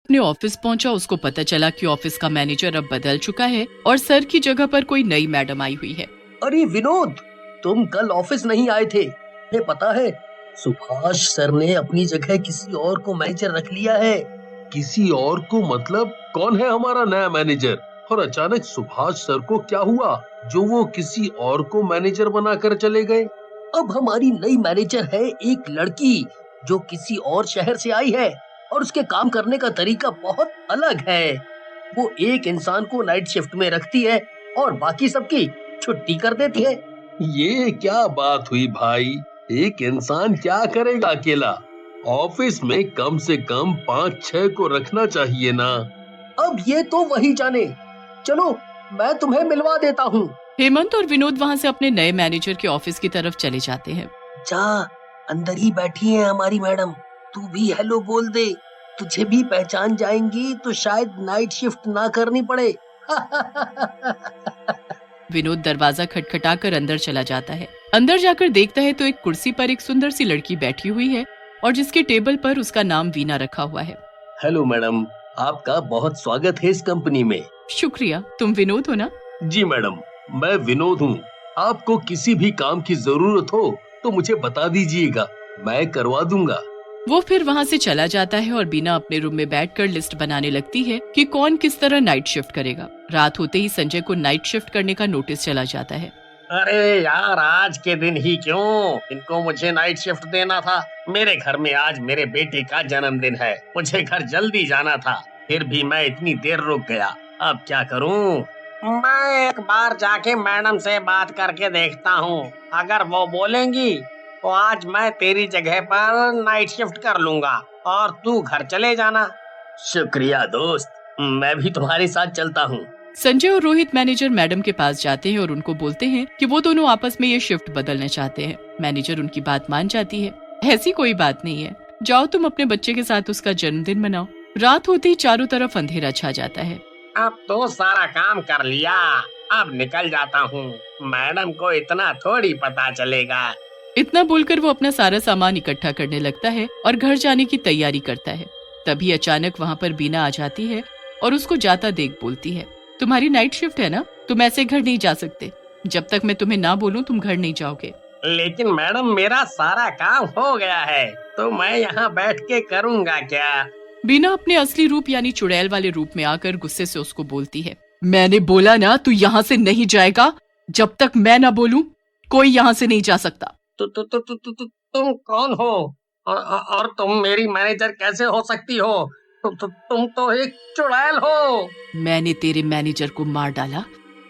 अपने ऑफिस पहुंचा, उसको पता चला कि ऑफिस का मैनेजर अब बदल चुका है और सर की जगह पर कोई नई मैडम आई हुई है। अरे विनोद, तुम कल ऑफिस नहीं आए थे, तुम्हें पता है सुभाष सर ने अपनी जगह किसी और को मैनेजर रख लिया है। किसी और को मतलब? कौन है हमारा नया मैनेजर? और अचानक सुभाष सर को क्या हुआ जो वो किसी और को मैनेजर बनाकर चले गए? अब हमारी नई मैनेजर है एक लड़की जो किसी और शहर से आई है और उसके काम करने का तरीका बहुत अलग है। वो एक इंसान को नाइट शिफ्ट में रखती है और बाकी सबकी छुट्टी कर देती है। ये क्या बात हुई भाई? एक इंसान क्या करेगा अकेला? ऑफिस में कम से कम 5-6 को रखना चाहिए ना। अब ये तो वही जाने। चलो मैं तुम्हें मिलवा देता हूँ। हेमंत और विनोद वहाँ से अपने नए मैनेजर के ऑफिस की तरफ चले जाते हैं। जा, अंदर ही बैठी है हमारी मैडम, तू भी हेलो बोल दे, तुझे भी पहचान जाएंगी तो शायद नाइट शिफ्ट ना करनी पड़े। विनोद दरवाजा खटखटाकर अंदर चला जाता है। अंदर जाकर देखता है तो एक कुर्सी पर एक सुंदर सी लड़की बैठी हुई है और जिसके टेबल पर उसका नाम वीना रखा हुआ है। हेलो मैडम, आपका बहुत स्वागत है इस कंपनी में। शुक्रिया। तुम विनोद हो ना? जी मैडम, मैं विनोद हूँ। आपको किसी भी काम की जरूरत हो तो मुझे बता दीजिएगा, मैं करवा दूंगा। वो फिर वहाँ से चला जाता है और बीना अपने रूम में बैठकर लिस्ट बनाने लगती है कि कौन किस तरह नाइट शिफ्ट करेगा। रात होते ही संजय को नाइट शिफ्ट करने का नोटिस चला जाता है। अरे यार, आज के दिन ही क्यों? इनको मुझे नाइट शिफ्ट देना था। मेरे घर में आज मेरे बेटे का जन्मदिन है, मुझे घर जल्दी जाना था, फिर भी मैं इतनी देर रुक गया। अब क्या करूं? मैं एक बार जाके मैडम से बात करके देखता हूँ, अगर वो बोलेंगी तो आज मैं तेरी जगह पर नाइट शिफ्ट कर लूंगा और तू घर चले जाना। शुक्रिया दोस्त, मैं भी तुम्हारे साथ चलता हूँ। संजय और रोहित मैनेजर मैडम के पास जाते हैं और उनको बोलते हैं कि वो दोनों आपस में ये शिफ्ट बदलना चाहते हैं। मैनेजर उनकी बात मान जाती है। ऐसी कोई बात नहीं है, जाओ तुम अपने बच्चे के साथ उसका जन्मदिन मनाओ। रात होते ही चारों तरफ अंधेरा छा जाता है। अब तो सारा काम कर लिया, अब निकल जाता हूँ, मैडम को इतना थोड़ी पता चलेगा। इतना बोलकर वो अपना सारा सामान इकट्ठा करने लगता है और घर जाने की तैयारी करता है। तभी अचानक वहाँ पर बीना आ जाती है और उसको जाता देख बोलती है, तुम्हारी नाइट शिफ्ट है ना, तुम ऐसे घर नहीं जा सकते। जब तक मैं तुम्हें ना बोलूं तुम घर नहीं जाओगे। लेकिन मैडम, मेरा सारा काम हो गया है, तो मैं यहाँ बैठ के करूँगा क्या? बीना अपने असली रूप यानी चुड़ैल वाले रूप में आकर गुस्से से उसको बोलती है, मैंने बोला ना तू यहाँ से नहीं जाएगा, जब तक मैं ना बोलूं कोई यहाँ से नहीं जा सकता। तुम कौन हो और तुम मेरी मैनेजर कैसे हो सकती हो? तुम तो एक चुड़ैल हो। मैंने तेरे मैनेजर को मार डाला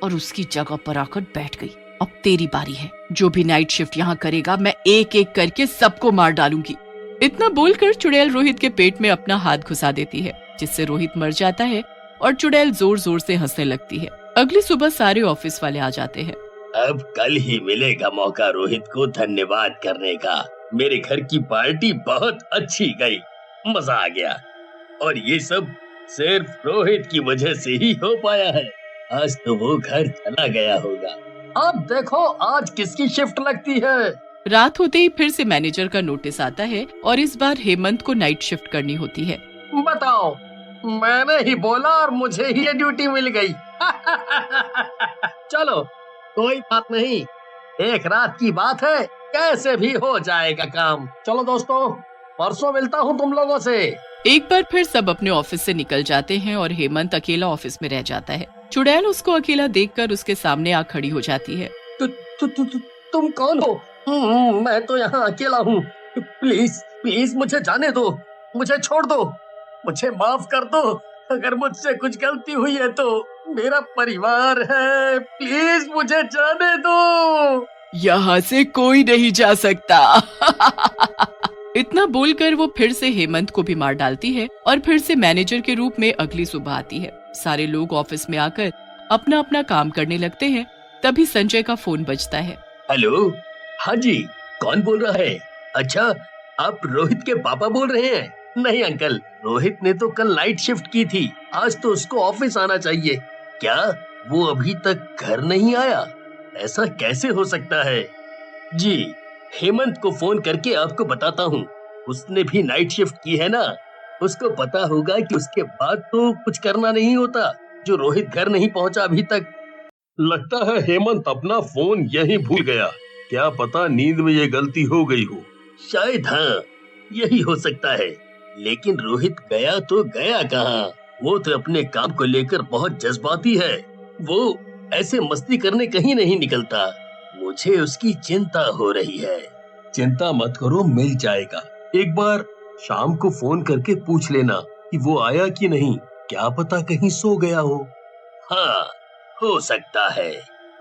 और उसकी जगह पर आकर बैठ गई। अब तेरी बारी है, जो भी नाइट शिफ्ट यहाँ करेगा मैं एक एक करके सबको मार डालूंगी। इतना बोलकर चुड़ैल रोहित के पेट में अपना हाथ घुसा देती है, जिससे रोहित मर जाता है और चुड़ैल जोर जोर से हंसने लगती है। अगली सुबह सारे ऑफिस वाले आ जाते हैं। अब कल ही मिलेगा मौका रोहित को धन्यवाद करने का। मेरे घर की पार्टी बहुत अच्छी गई, मजा आ गया, और ये सब सिर्फ रोहित की वजह से ही हो पाया है। आज तो वो घर चला गया होगा। अब देखो आज किसकी शिफ्ट लगती है। रात होते ही फिर से मैनेजर का नोटिस आता है और इस बार हेमंत को नाइट शिफ्ट करनी होती है। बताओ, मैंने ही बोला और मुझे ही ये ड्यूटी मिल गई। चलो कोई बात नहीं, एक रात की बात है, कैसे भी हो जाएगा काम। चलो दोस्तों, परसों मिलता हूँ तुम लोगों से। एक बार फिर सब अपने ऑफिस से निकल जाते हैं और हेमंत अकेला ऑफिस में रह जाता है। चुड़ैल उसको अकेला देखकर उसके सामने आ खड़ी हो जाती है। तुम कौन हो? मैं तो यहाँ अकेला हूँ, प्लीज प्लीज मुझे जाने दो, मुझे छोड़ दो, मुझे माफ कर दो। अगर मुझसे कुछ गलती हुई है तो मेरा परिवार है, प्लीज मुझे जाने दो। यहाँ से कोई नहीं जा सकता। इतना बोलकर वो फिर से हेमंत को भी मार डालती है और फिर से मैनेजर के रूप में अगली सुबह आती है। सारे लोग ऑफिस में आकर अपना अपना काम करने लगते हैं। तभी संजय का फोन बजता है। हेलो, हाँ जी, कौन बोल रहा है? अच्छा, आप रोहित के पापा बोल रहे हैं? नहीं अंकल, रोहित ने तो कल नाइट शिफ्ट की थी, आज तो उसको ऑफिस आना चाहिए। क्या वो अभी तक घर नहीं आया? ऐसा कैसे हो सकता है? जी, हेमंत को फोन करके आपको बताता हूँ, उसने भी नाइट शिफ्ट की है ना। उसको पता होगा कि उसके बाद तो कुछ करना नहीं होता। जो रोहित घर नहीं पहुंचा अभी तक। लगता है हेमंत अपना फोन यहीं भूल गया। क्या पता नींद में ये गलती हो गई हो। शायद हाँ, यही हो सकता है। लेकिन रोहित गया तो गया कहाँ? वो तो अपने काम को लेकर बहुत जज्बाती है। वो ऐसे मस्ती करने कहीं नहीं निकलता। मुझे उसकी चिंता हो रही है। चिंता मत करो, मिल जाएगा। एक बार शाम को फोन करके पूछ लेना कि वो आया कि नहीं। क्या पता कहीं सो गया हो। हाँ, हो सकता है।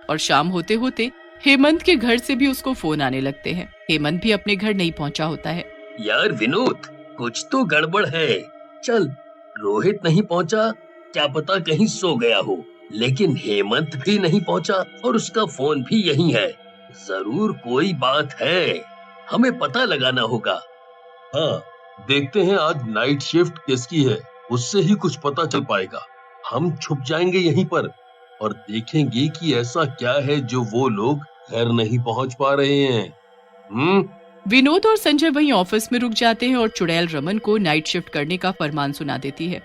और शाम होते होते हेमंत के घर से भी उसको फोन आने लगते हैं। हेमंत भी अपने घर नहीं पहुंचा होता है। यार विनोद, कुछ तो गड़बड़ है। चल, रोहित नहीं पहुंचा, क्या पता कहीं सो गया हो। लेकिन हेमंत भी नहीं पहुंचा और उसका फोन भी यहीं है। जरूर कोई बात है, हमें पता लगाना होगा। हाँ, देखते हैं आज नाइट शिफ्ट किसकी है, उससे ही कुछ पता चल पाएगा। हम छुप जाएंगे यहीं पर और देखेंगे कि ऐसा क्या है जो वो लोग घर नहीं पहुंच पा रहे हैं। विनोद और संजय वहीं ऑफिस में रुक जाते हैं और चुड़ैल रमन को नाइट शिफ्ट करने का फरमान सुना देती है।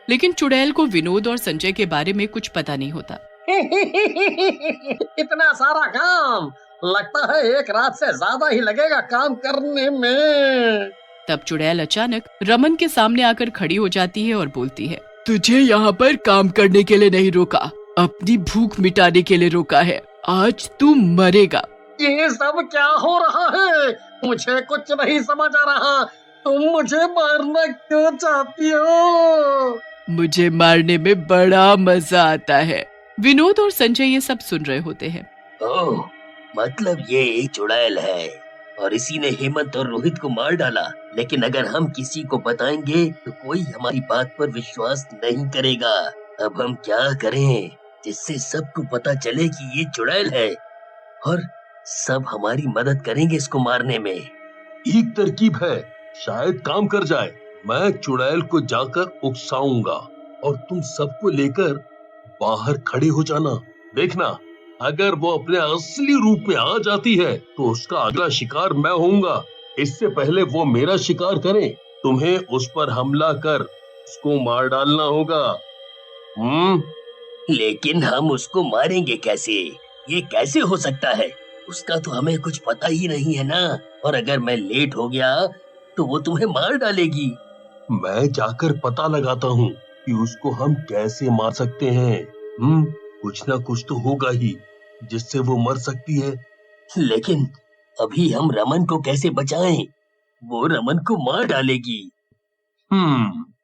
लेकिन चुड़ैल को विनोद और संजय के बारे में कुछ पता नहीं होता। इतना सारा काम, लगता है एक रात से ज्यादा ही लगेगा काम करने में। तब चुड़ैल अचानक रमन के सामने आकर खड़ी हो जाती है और बोलती है, तुझे यहाँ पर काम करने के लिए नहीं रोका, अपनी भूख मिटाने के लिए रोका है। आज तू मरेगा। ये सब क्या हो रहा है? मुझे कुछ नहीं समझ आ रहा। तुम मुझे मारना क्यों चाहती हो? मुझे मारने में बड़ा मजा आता है। विनोद और संजय ये सब सुन रहे होते हैं। ओह, मतलब ये एक चुड़ैल है और इसी ने हेमंत और रोहित को मार डाला। लेकिन अगर हम किसी को बताएंगे तो कोई हमारी बात पर विश्वास नहीं करेगा। अब हम क्या करें जिससे सबको पता चले कि ये चुड़ैल है और सब हमारी मदद करेंगे इसको मारने में। एक तरकीब है, शायद काम कर जाए। मैं चुड़ैल को जाकर उकसाऊंगा और तुम सबको लेकर बाहर खड़े हो जाना। देखना, अगर वो अपने असली रूप में आ जाती है तो उसका अगला शिकार मैं होऊंगा। इससे पहले वो मेरा शिकार करे, तुम्हें उस पर हमला कर उसको मार डालना होगा। लेकिन हम उसको मारेंगे कैसे? ये कैसे हो सकता है? उसका तो हमें कुछ पता ही नहीं है ना। और अगर मैं लेट हो गया तो वो तुम्हें मार डालेगी। मैं जाकर पता लगाता हूँ कि उसको हम कैसे मार सकते हैं। कुछ ना कुछ तो होगा ही जिससे वो मर सकती है। लेकिन अभी हम रमन को कैसे बचाएं? वो रमन को मार डालेगी।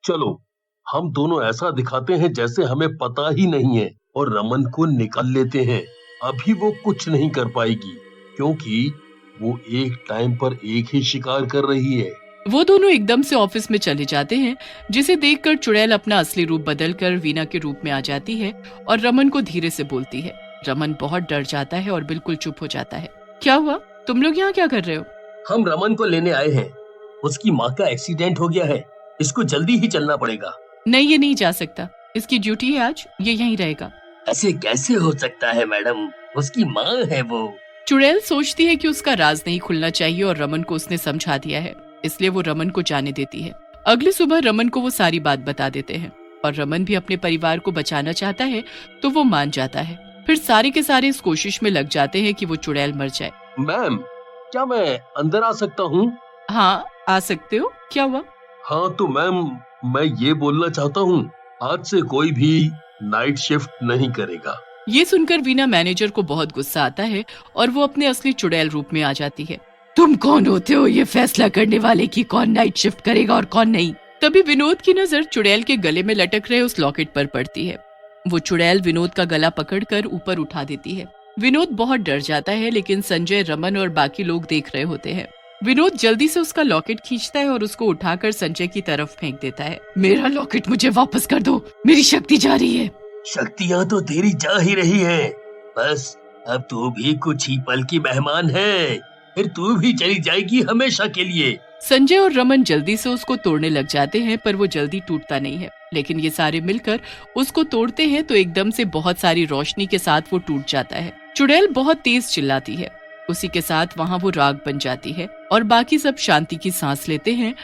चलो, हम दोनों ऐसा दिखाते हैं जैसे हमें पता ही नहीं है और रमन को निकाल लेते हैं। अभी वो कुछ नहीं कर पाएगी क्योंकि वो एक टाइम पर एक ही शिकार कर रही है। वो दोनों एकदम से ऑफिस में चले जाते हैं, जिसे देखकर चुड़ैल अपना असली रूप बदलकर वीना के रूप में आ जाती है और रमन को धीरे से बोलती है। रमन बहुत डर जाता है और बिल्कुल चुप हो जाता है। क्या हुआ? तुम लोग यहाँ क्या कर रहे हो? हम रमन को लेने आए हैं। उसकी माँ का एक्सीडेंट हो गया है, इसको जल्दी ही चलना पड़ेगा। नहीं, ये नहीं जा सकता। इसकी ड्यूटी है आज, ये यहीं रहेगा। ऐसे कैसे हो सकता है मैडम? उसकी माँ है वो। चुड़ैल सोचती है कि उसका राज नहीं खुलना चाहिए और रमन को उसने समझा दिया है, इसलिए वो रमन को जाने देती है। अगली सुबह रमन को वो सारी बात बता देते हैं और रमन भी अपने परिवार को बचाना चाहता है तो वो मान जाता है। फिर सारे के सारे इस कोशिश में लग जाते हैं कि वो चुड़ैल मर जाए। मैम, क्या मैं अंदर आ सकता हूँ? हाँ, आ सकते हो। क्या हुआ? हाँ तो मैम, मैं ये बोलना चाहता हूँ, आज से कोई भी नाइट शिफ्ट नहीं करेगा। ये सुनकर वीना मैनेजर को बहुत गुस्सा आता है और वो अपने असली चुड़ैल रूप में आ जाती है। तुम कौन होते हो ये फैसला करने वाले कि कौन नाइट शिफ्ट करेगा और कौन नहीं? तभी विनोद की नजर चुड़ैल के गले में लटक रहे उस लॉकेट पर पड़ती है। वो चुड़ैल विनोद का गला पकड़कर ऊपर उठा देती है। विनोद बहुत डर जाता है, लेकिन संजय, रमन और बाकी लोग देख रहे होते हैं। विनोद जल्दी से उसका लॉकेट खींचता है और उसको उठाकर संजय की तरफ फेंक देता है। मेरा लॉकेट मुझे वापस कर दो, मेरी शक्ति जा रही है। शक्तियाँ तो तेरी जा ही रही है, बस अब तू भी कुछ ही पल की मेहमान है, फिर तू भी चली जाएगी हमेशा के लिए। संजय और रमन जल्दी से उसको तोड़ने लग जाते हैं, पर वो जल्दी टूटता नहीं है। लेकिन ये सारे मिलकर उसको तोड़ते हैं तो एकदम से बहुत सारी रोशनी के साथ वो टूट जाता है। चुड़ैल बहुत तेज चिल्लाती है। उसी के साथ वहाँ वो राख बन जाती है और बाकी सब शांति की सांस लेते हैं